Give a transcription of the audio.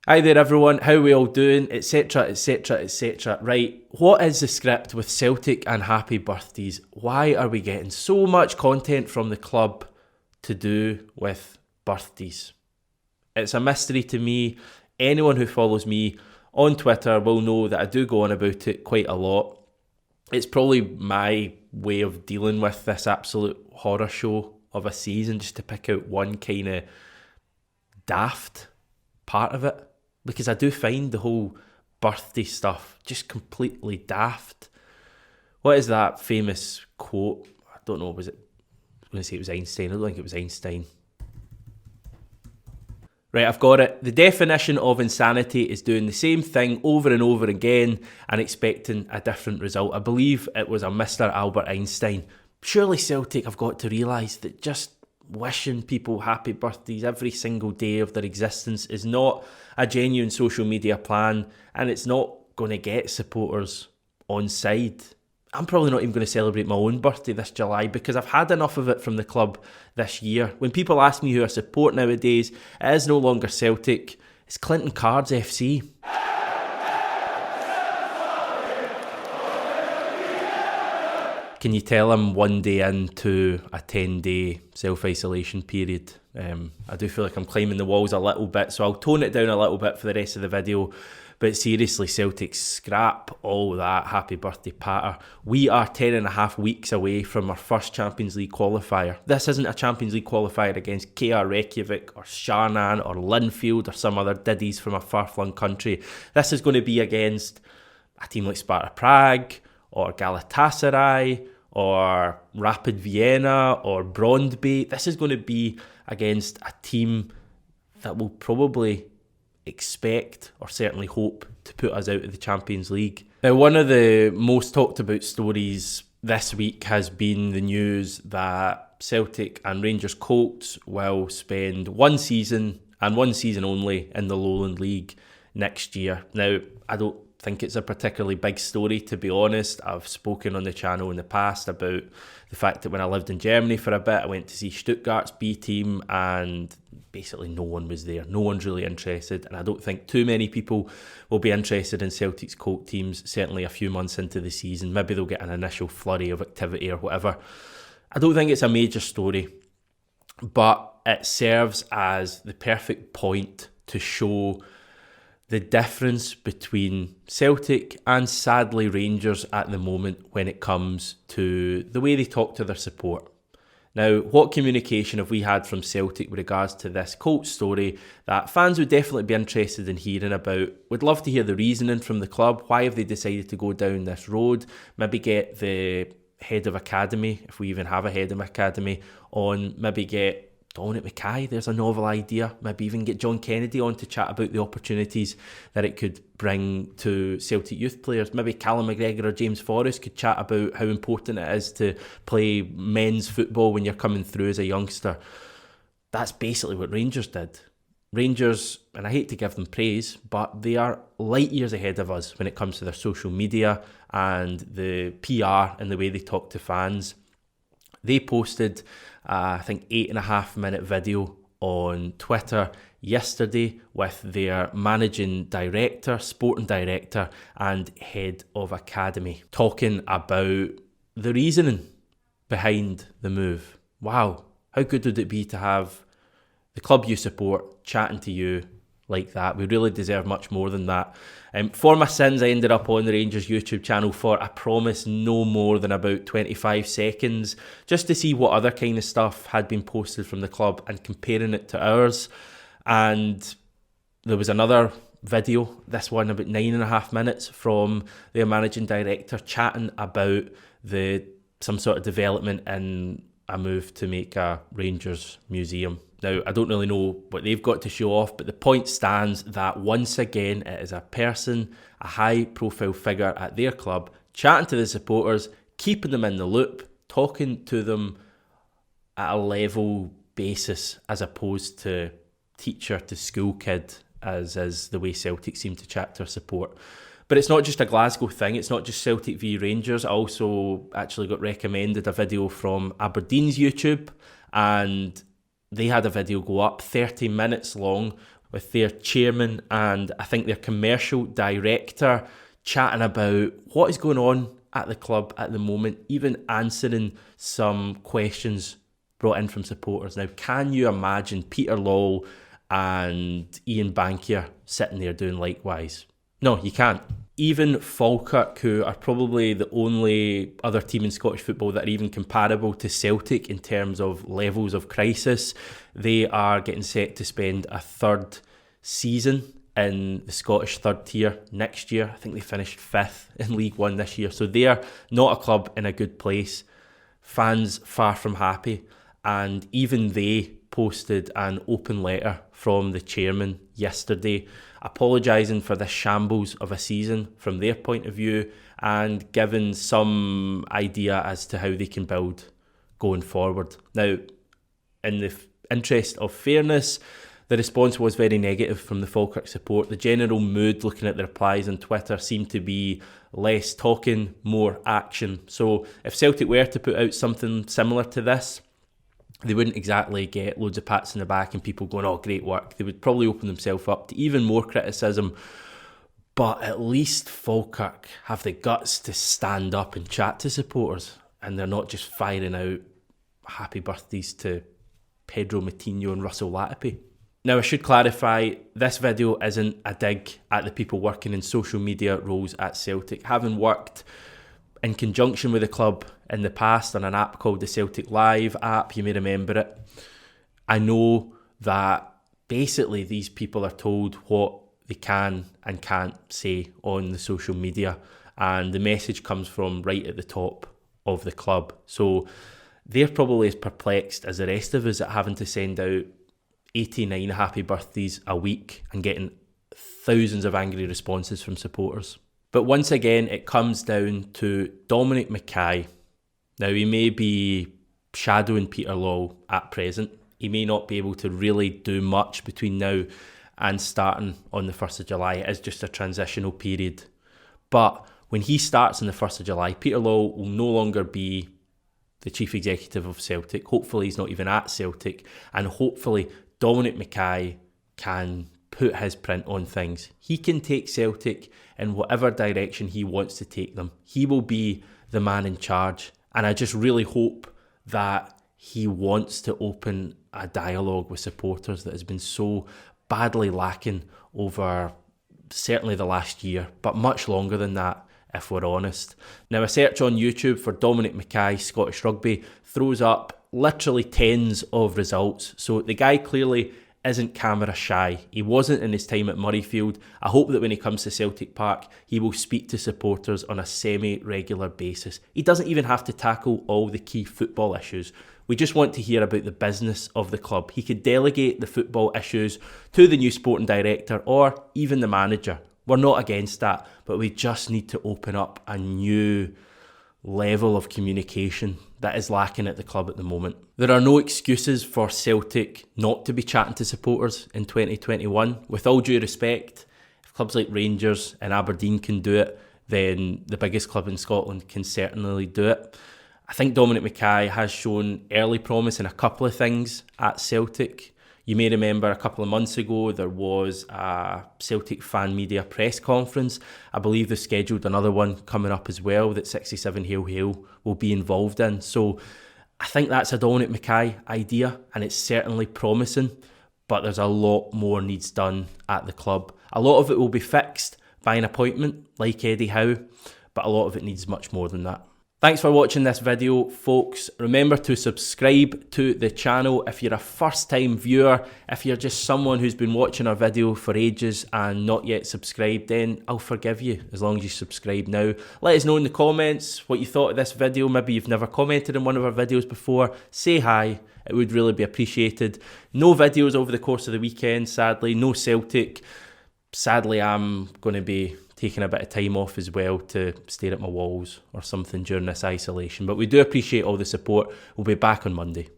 Hi there everyone, how we all doing, etc, etc, etc. Right, what is the script with Celtic and happy birthdays? Why are we getting so much content from the club to do with birthdays? It's a mystery to me. Anyone who follows me on Twitter will know that I do go on about it quite a lot. It's probably my way of dealing with this absolute horror show of a season, just to pick out one kind of daft part of it. Because I do find the whole birthday stuff just completely daft. What is that famous quote? I don't know, was it? I was going to say it was Einstein. I don't think it was Einstein. Right, I've got it. The definition of insanity is doing the same thing over and over again and expecting a different result. I believe it was a Mr. Albert Einstein. Surely Celtic have got to realise that just wishing people happy birthdays every single day of their existence is not a genuine social media plan, and it's not going to get supporters on side. I'm probably not even going to celebrate my own birthday this July because I've had enough of it from the club this year. When people ask me who I support nowadays, it is no longer Celtic, it's Clinton Cards FC. Can you tell I'm one day into a 10-day self-isolation period? I do feel like I'm climbing the walls a little bit, so I'll tone it down a little bit for the rest of the video. But seriously, Celtic, scrap all that happy birthday patter. We are 10.5 weeks away from our first Champions League qualifier. This isn't a Champions League qualifier against KR Reykjavik or Sharnan or Linfield or some other diddies from a far-flung country. This is going to be against a team like Sparta Prague or Galatasaray or Rapid Vienna or Brondby. This is going to be against a team that will probably expect or certainly hope to put us out of the Champions League. Now, one of the most talked about stories this week has been the news that Celtic and Rangers Colts will spend one season and one season only in the Lowland League next year. Now, I don't think it's a particularly big story, to be honest. I've spoken on the channel in the past about the fact that when I lived in Germany for a bit, I went to see Stuttgart's B team and basically no one was there. No one's really interested, and I don't think too many people will be interested in Celtic's Colt teams, certainly a few months into the season. Maybe they'll get an initial flurry of activity or whatever. I don't think it's a major story, but it serves as the perfect point to show the difference between Celtic and sadly Rangers at the moment when it comes to the way they talk to their support. Now, what communication have we had from Celtic with regards to this Colts story that fans would definitely be interested in hearing about? Would love to hear the reasoning from the club. Why have they decided to go down this road? Maybe get the head of academy, if we even have a head of academy, on. Maybe get Dominic Mackay, there's a novel idea. Maybe even get John Kennedy on to chat about the opportunities that it could bring to Celtic youth players. Maybe Callum McGregor or James Forrest could chat about how important it is to play men's football when you're coming through as a youngster. That's basically what Rangers did. Rangers, and I hate to give them praise, but they are light years ahead of us when it comes to their social media and the PR and the way they talk to fans. They posted, I think, 8.5-minute video on Twitter yesterday with their managing director, sporting director, and head of academy talking about the reasoning behind the move. Wow, how good would it be to have the club you support chatting to you like that? We really deserve much more than that. For my sins, I ended up on the Rangers YouTube channel for, I promise, no more than about 25 seconds, just to see what other kind of stuff had been posted from the club and comparing it to ours. And there was another video, this one about 9.5 minutes, from their managing director chatting about some sort of development in a move to make a Rangers museum. Now, I don't really know what they've got to show off, but the point stands that once again, it is a person, a high-profile figure at their club, chatting to the supporters, keeping them in the loop, talking to them at a level basis as opposed to teacher to school kid, as is the way Celtic seem to chat to their support. But it's not just a Glasgow thing, it's not just Celtic v Rangers. I also actually got recommended a video from Aberdeen's YouTube, and they had a video go up 30 minutes long with their chairman and I think their commercial director chatting about what is going on at the club at the moment, even answering some questions brought in from supporters. Now, can you imagine Peter Lawwell and Ian Bankier sitting there doing likewise? No, you can't. Even Falkirk, who are probably the only other team in Scottish football that are even comparable to Celtic in terms of levels of crisis, they are getting set to spend a third season in the Scottish third tier next year. I think they finished 5th in League One this year. So they are not a club in a good place. Fans far from happy. And even they posted an open letter from the chairman yesterday apologising for this shambles of a season from their point of view and giving some idea as to how they can build going forward. Now, in the interest of fairness, the response was very negative from the Falkirk support. The general mood, looking at the replies on Twitter, seemed to be less talking, more action. So if Celtic were to put out something similar to this, they wouldn't exactly get loads of pats in the back and people going, oh, great work. They would probably open themselves up to even more criticism. But at least Falkirk have the guts to stand up and chat to supporters, and they're not just firing out happy birthdays to Pedro Moutinho and Russell Latipi. Now, I should clarify, this video isn't a dig at the people working in social media roles at Celtic. Having worked in conjunction with the club in the past on an app called the Celtic Live app, you may remember it, I know that basically these people are told what they can and can't say on the social media, and the message comes from right at the top of the club. So they're probably as perplexed as the rest of us at having to send out 89 happy birthdays a week and getting thousands of angry responses from supporters. But once again, it comes down to Dominic Mackay. Now, he may be shadowing Peter Lawwell at present. He may not be able to really do much between now and starting on the 1st of July. It is just a transitional period. But when he starts on the 1st of July, Peter Lawwell will no longer be the chief executive of Celtic. Hopefully he's not even at Celtic. And hopefully Dominic Mackay can put his print on things. He can take Celtic in whatever direction he wants to take them. He will be the man in charge. And I just really hope that he wants to open a dialogue with supporters that has been so badly lacking over certainly the last year, but much longer than that, if we're honest. Now, a search on YouTube for Dominic Mackay, Scottish Rugby, throws up literally tens of results. So the guy clearly isn't camera shy. He wasn't in his time at Murrayfield. I hope that when he comes to Celtic Park, he will speak to supporters on a semi-regular basis. He doesn't even have to tackle all the key football issues. We just want to hear about the business of the club. He could delegate the football issues to the new sporting director or even the manager. We're not against that, but we just need to open up a new level of communication that is lacking at the club at the moment. There are no excuses for Celtic not to be chatting to supporters in 2021. With all due respect, if clubs like Rangers and Aberdeen can do it, then the biggest club in Scotland can certainly do it. I think Dominic Mackay has shown early promise in a couple of things at Celtic. You may remember a couple of months ago there was a Celtic fan media press conference. I believe they've scheduled another one coming up as well that 67 Hail Hail will be involved in. So I think that's a Dominic Mackay idea and it's certainly promising, but there's a lot more needs done at the club. A lot of it will be fixed by an appointment like Eddie Howe, but a lot of it needs much more than that. Thanks for watching this video, folks. Remember to subscribe to the channel if you're a first-time viewer. If you're just someone who's been watching our video for ages and not yet subscribed, then I'll forgive you as long as you subscribe now. Let us know in the comments what you thought of this video. Maybe you've never commented on one of our videos before. Say hi. It would really be appreciated. No videos over the course of the weekend, sadly. No Celtic. Sadly, I'm going to be taking a bit of time off as well to stare at my walls or something during this isolation. But we do appreciate all the support. We'll be back on Monday.